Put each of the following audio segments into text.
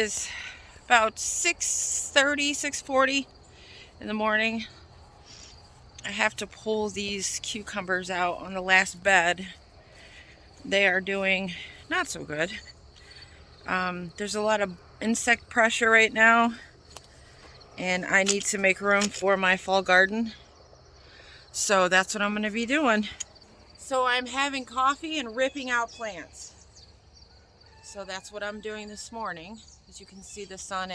is about 6:30, 6:40 in the morning. I have to pull these cucumbers out on the last bed. They are doing not so good. There's a lot of insect pressure right now, and I need to make room for my fall garden. So that's what I'm going to be doing. So I'm having coffee and ripping out plants. So that's what I'm doing this morning. As you can see, the sun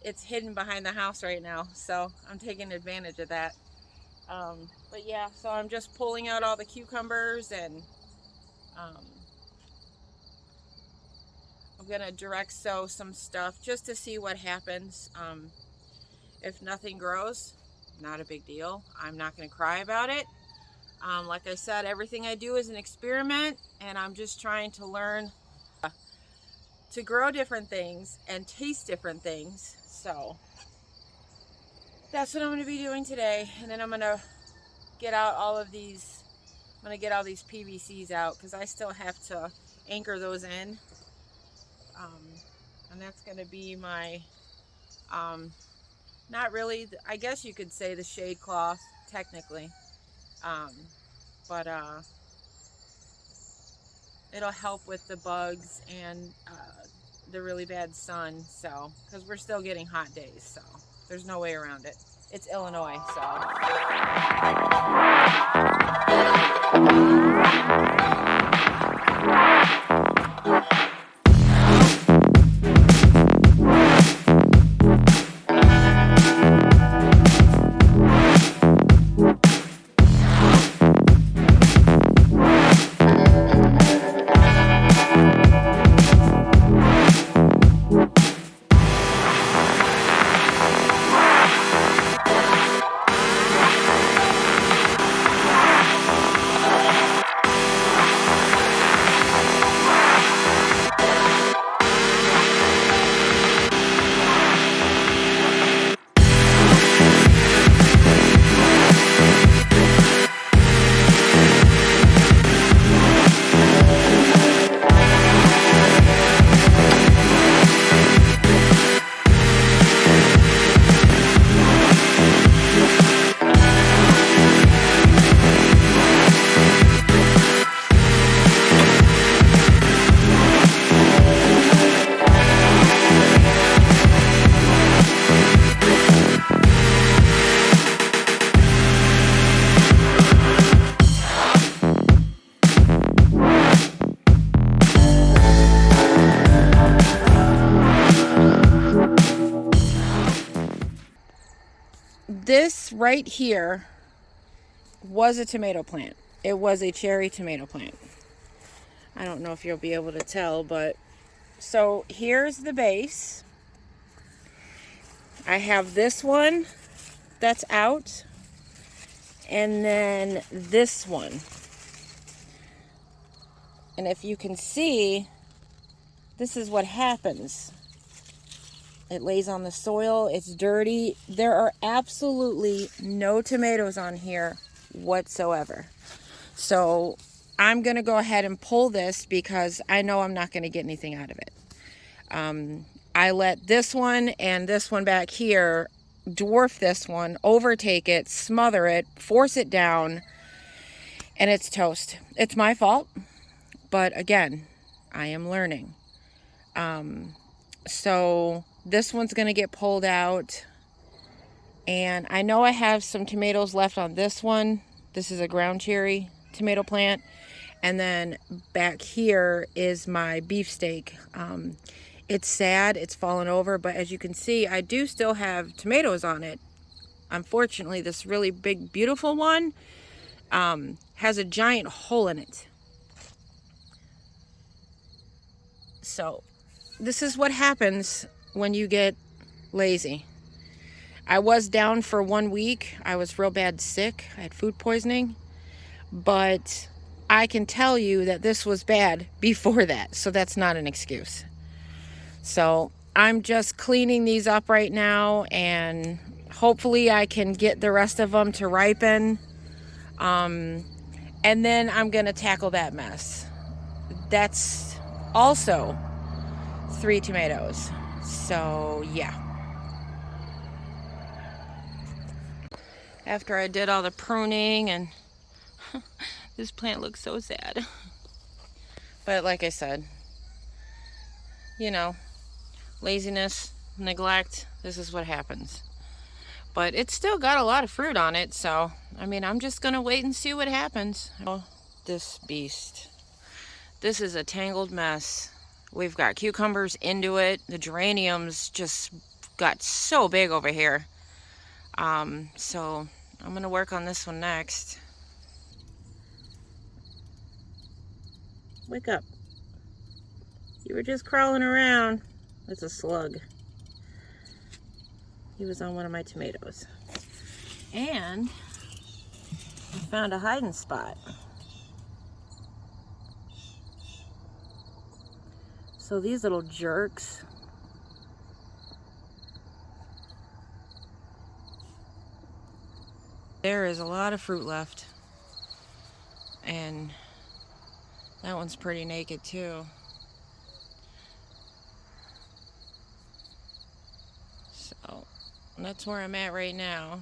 it's hidden behind the house right now, so I'm taking advantage of that. But yeah, so I'm just pulling out all the cucumbers, and I'm gonna direct sow some stuff just to see what happens. If nothing grows, not a big deal. I'm not gonna cry about it. Like I said, everything I do is an experiment, and I'm just trying to learn to grow different things and taste different things. So that's what I'm going to be doing today. And then I'm going to get out all of these, I'm going to get all these PVCs out because I still have to anchor those in. And that's going to be my, not really, I guess you could say the shade cloth, technically. But it'll help with the bugs and the really bad sun, so, because we're still getting hot days, so there's no way around it. It's Illinois, so. This right here was a tomato plant. It was a cherry tomato plant. I don't know if you'll be able to tell, but so here's the base. I have this one that's out, and then this one. And if you can see, this is what happens. It lays on the soil, it's dirty. There are absolutely no tomatoes on here whatsoever. So I'm gonna go ahead and pull this because I know I'm not gonna get anything out of it. I let this one and this one back here dwarf this one, overtake it, smother it, force it down, and it's toast. It's my fault, but again, I am learning. So this one's going to get pulled out, and I know I have some tomatoes left on this one. This is a ground cherry tomato plant, and then back here is my beefsteak. It's sad, it's fallen over, but as you can see, I do still have tomatoes on it. Unfortunately, this really big, beautiful one has a giant hole in it. So this is what happens when you get lazy. I was down for 1 week. I was real bad sick. I had food poisoning. But I can tell you that this was bad before that. So that's not an excuse. So I'm just cleaning these up right now, and hopefully I can get the rest of them to ripen. And then I'm going to tackle that mess. That's also 3 tomatoes. So yeah. After I did all the pruning, and this plant looks so sad. But like I said, you know, laziness, neglect, this is what happens. But it's still got a lot of fruit on it, so I mean, I'm just gonna wait and see what happens. Oh, this beast. This is a tangled mess. We've got cucumbers into it. The geraniums just got so big over here. So I'm gonna work on this one next. Wake up. You were just crawling around. That's a slug. He was on one of my tomatoes. And I found a hiding spot. So these little jerks, there is a lot of fruit left. And that one's pretty naked too. So that's where I'm at right now.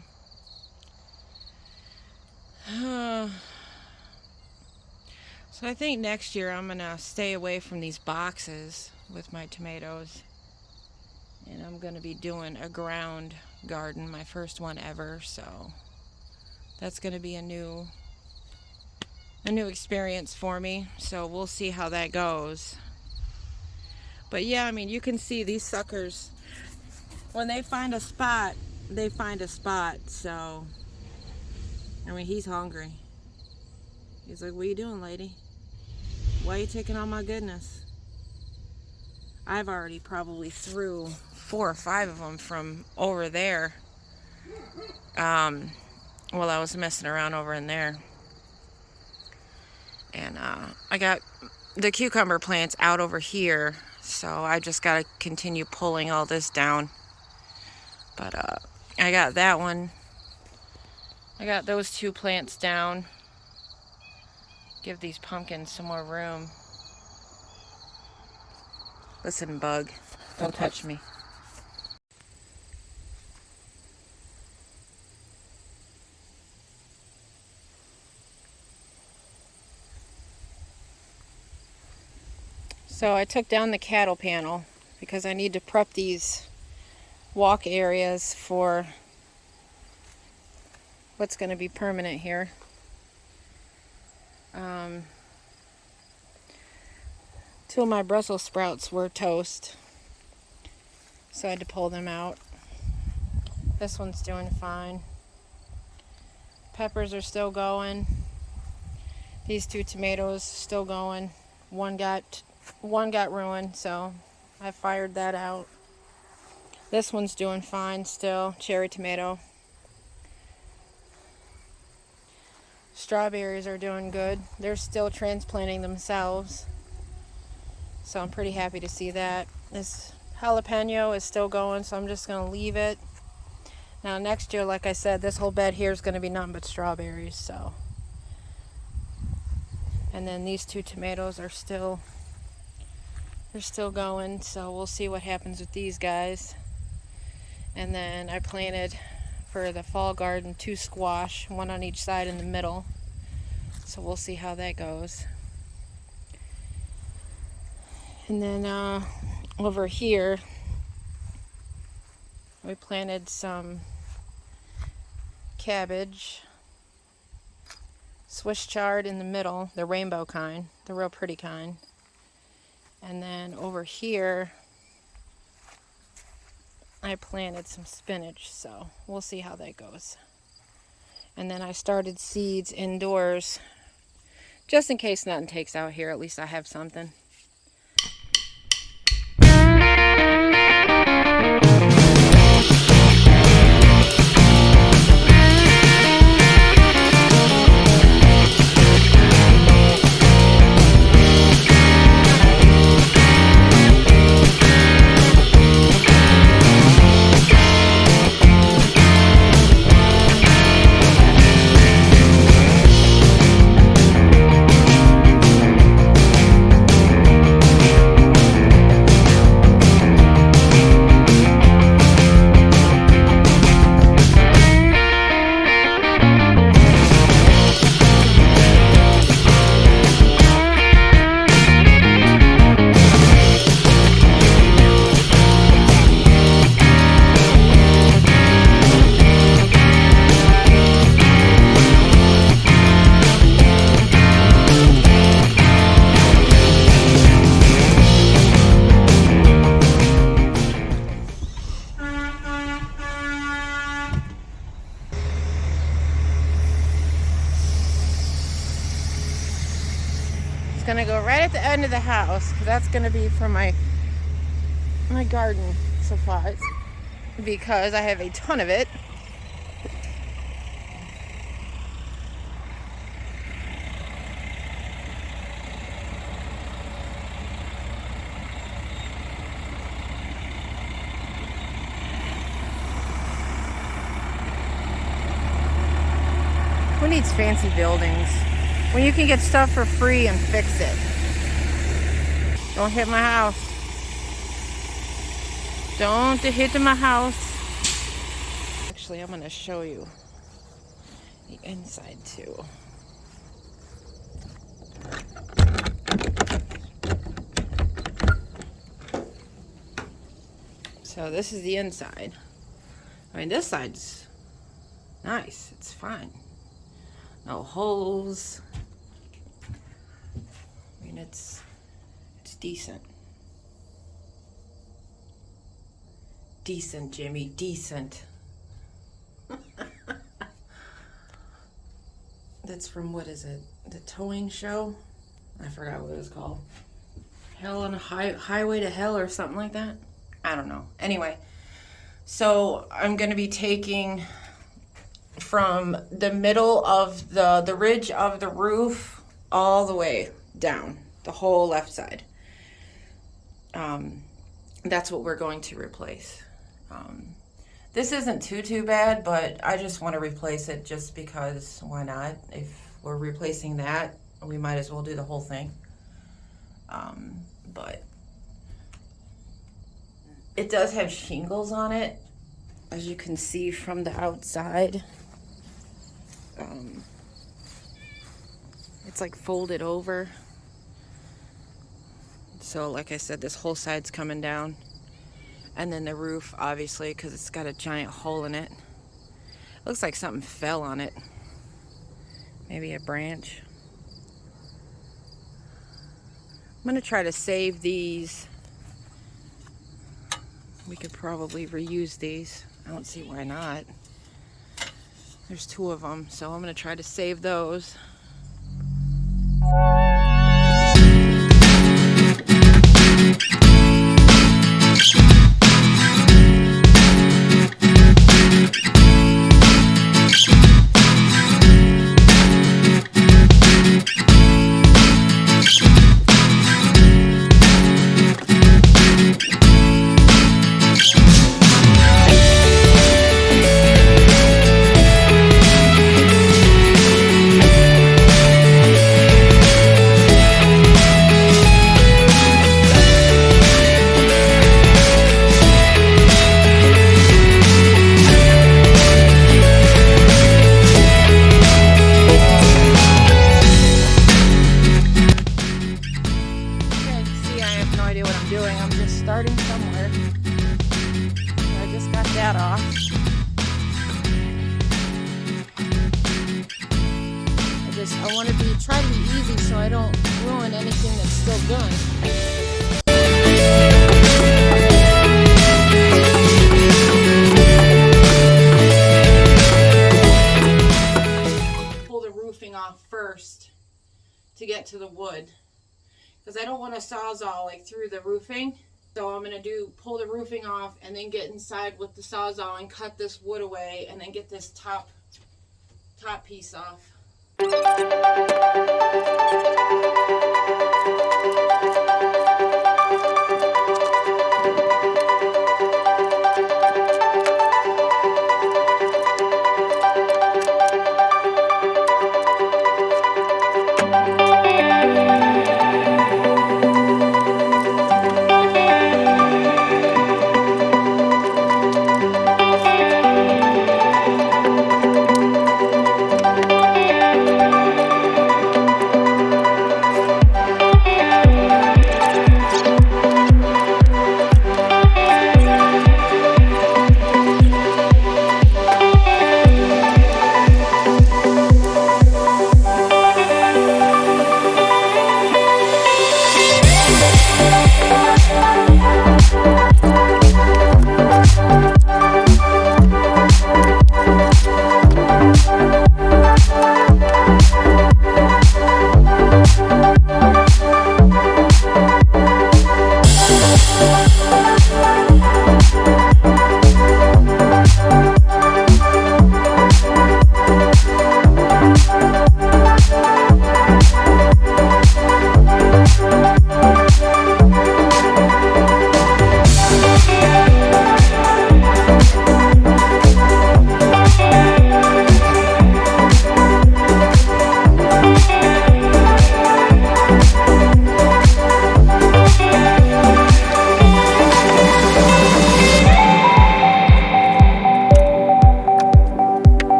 So I think next year I'm gonna stay away from these boxes with my tomatoes. And I'm gonna be doing a ground garden, my first one ever, so that's gonna be a new experience for me. So we'll see how that goes. But yeah, I mean, you can see these suckers, when they find a spot, they find a spot. So I mean, he's hungry. He's like, what are you doing, lady? Why are you taking all my goodness? I've already probably threw 4 or 5 of them from over there. While I was messing around over in there. And I got the cucumber plants out over here, so I just got to continue pulling all this down. But I got that one. I got those 2 plants down. Give these pumpkins some more room. Listen, bug, don't touch me. So I took down the cattle panel because I need to prep these walk areas for what's going to be permanent here. 2 of my Brussels sprouts were toast, so I had to pull them out. This one's doing fine. Peppers are still going. These 2 tomatoes still going. One got ruined, so I fired that out. This one's doing fine still. Cherry tomato. Strawberries are doing good. They're still transplanting themselves, so I'm pretty happy to see that. This jalapeno is still going, so I'm just going to leave it. Now next year, like I said, this whole bed here is going to be nothing but strawberries. So, and then these 2 tomatoes are still going, so we'll see what happens with these guys. And then I planted for the fall garden 2 squash, 1 on each side in the middle, so we'll see how that goes. And then over here we planted some cabbage, Swiss chard in the middle, the rainbow kind, the real pretty kind. And then over here I planted some spinach, so we'll see how that goes. And then I started seeds indoors, just in case nothing takes out here. At least I have something. gonna go right at the end of the house, because that's gonna be for my garden supplies, because I have a ton of it. Who needs fancy buildings when you can get stuff for free and fix it? Don't hit my house. Don't hit my house. Actually, I'm going to show you the inside too. So this is the inside. I mean, this side's nice. It's fine. No holes. I mean, it's decent. Decent, Jimmy, decent. That's from, what is it? The towing show? I forgot what it was called. Hell on a Highway to Hell or something like that. I don't know. Anyway, so I'm going to be taking from the middle of the ridge of the roof all the way down, the whole left side. That's what we're going to replace. This isn't too bad, but I just want to replace it just because, why not? If we're replacing that, we might as well do the whole thing. But it does have shingles on it, as you can see from the outside. It's like folded over. So like I said, this whole side's coming down. And then the roof, obviously, because it's got a giant hole in it. Looks like something fell on it. Maybe a branch. I'm going to try to save these. We could probably reuse these. I don't see why not. There's 2 of them, so I'm going to try to save those. I want to try to be easy so I don't ruin anything that's still done. Pull the roofing off first to get to the wood, because I don't want to sawzall like through the roofing. So I'm going to pull the roofing off and then get inside with the sawzall and cut this wood away and then get this top piece off.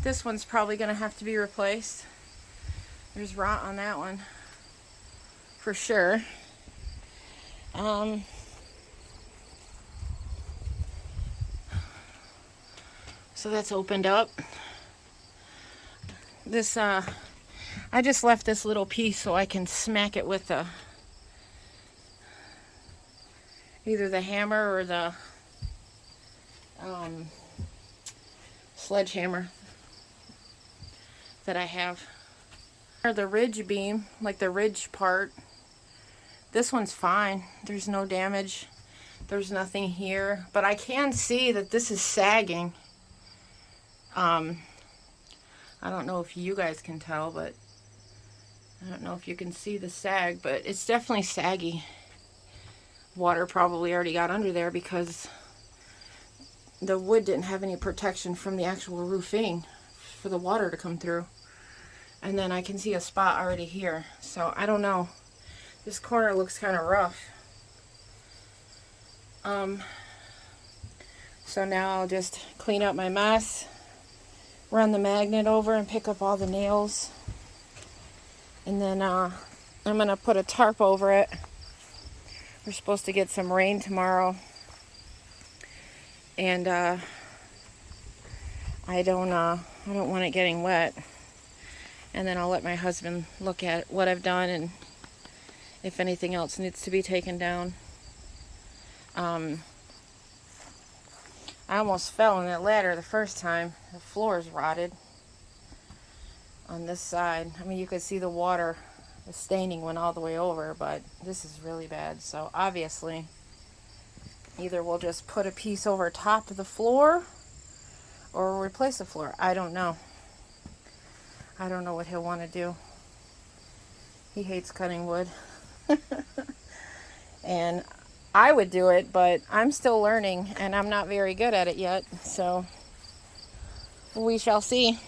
This one's probably going to have to be replaced. There's rot on that one for sure. So that's opened up. This I just left this little piece so I can smack it with the either the hammer or the sledgehammer that I have. The ridge beam, like the ridge part, this one's fine. There's no damage. There's nothing here, but I can see that this is sagging. I don't know if you guys can tell, but I don't know if you can see the sag, but it's definitely saggy. Water probably already got under there because the wood didn't have any protection from the actual roofing for the water to come through. And then I can see a spot already here. So I don't know. This corner looks kind of rough. So now I'll just clean up my mess, run the magnet over and pick up all the nails. And then I'm going to put a tarp over it. We're supposed to get some rain tomorrow. And I don't want it getting wet. And then I'll let my husband look at what I've done and if anything else needs to be taken down. I almost fell on that ladder the first time. The floor is rotted on this side. I mean, you could see the water, the staining went all the way over, but this is really bad. So obviously, either we'll just put a piece over top of the floor or replace the floor. I don't know. I don't know what he'll want to do. He hates cutting wood. And I would do it, but I'm still learning and I'm not very good at it yet. So we shall see.